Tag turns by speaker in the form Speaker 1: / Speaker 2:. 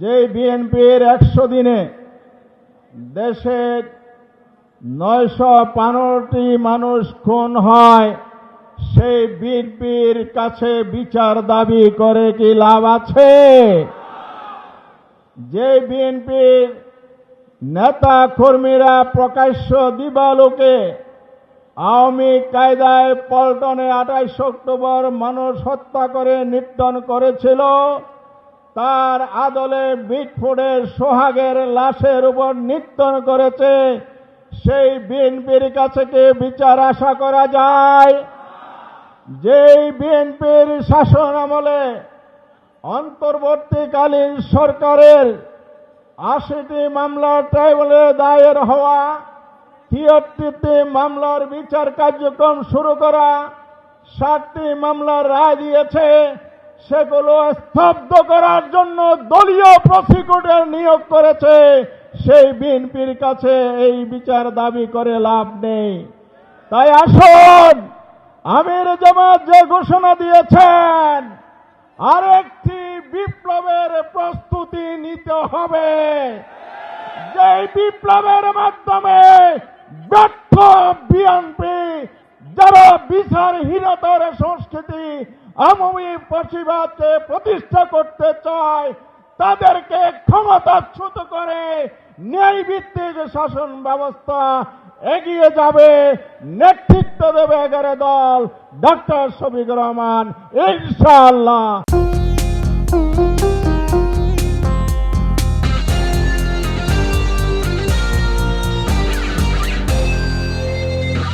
Speaker 1: যে বিএনপির 100 দিনে দেশে 915টি মানুষ খুন হয়, সেই বিএনপির কাছে বিচার দাবি করে কি লাভ আছে? যে বিএনপির নেতা কর্মীরা প্রকাশ্য দিবালোকে আওয়ামী কায়দায় পল্টনে 28 অক্টোবর মানুষ হত্যা করে নির্যাতন করেছিল, তার আদলে মিটফোর্ডের সোহাগের লাশের উপর নির্যাতন করেছে, সেই বিএনপির কাছে কি বিচার আশা করা যায়? যেই বিএনপির শাসন আমলে অন্তর্বর্তীকালীন সরকারের 80টি মামলা ট্রাইব্যুনালে দায়ের হওয়া, 73টি মামলার বিচার কার্যক্রম শুরু করা, 60টি মামলার রায় দিয়েছে, সেগুলো স্তব্ধ করার জন্য দলীয় প্রসিকিউটর নিয়োগ করেছে। সেই বিএনপির কাছে এই বিচার দাবি করে লাভ নেই। তাই আসুন, আমির জামাত যে ঘোষণা দিয়েছেন, আরেকটি বিপ্লবের প্রস্তুতি নিতে হবে। যে বিপ্লবের মাধ্যমে ব্যর্থ বিএনপি, যারা বিচারহীনতার সংস্কৃতি, আওয়ামী ফ্যাসিবাদকে প্রতিষ্ঠা করতে চায়, তাদেরকে ক্ষমতাচ্যুত করে ন্যায়ভিত্তিক শাসন ব্যবস্থা এগিয়ে যাবে। নেতৃত্ব দেবে 11 দল, ডক্টর শফিকুর রহমান, ইনশাআল্লাহ।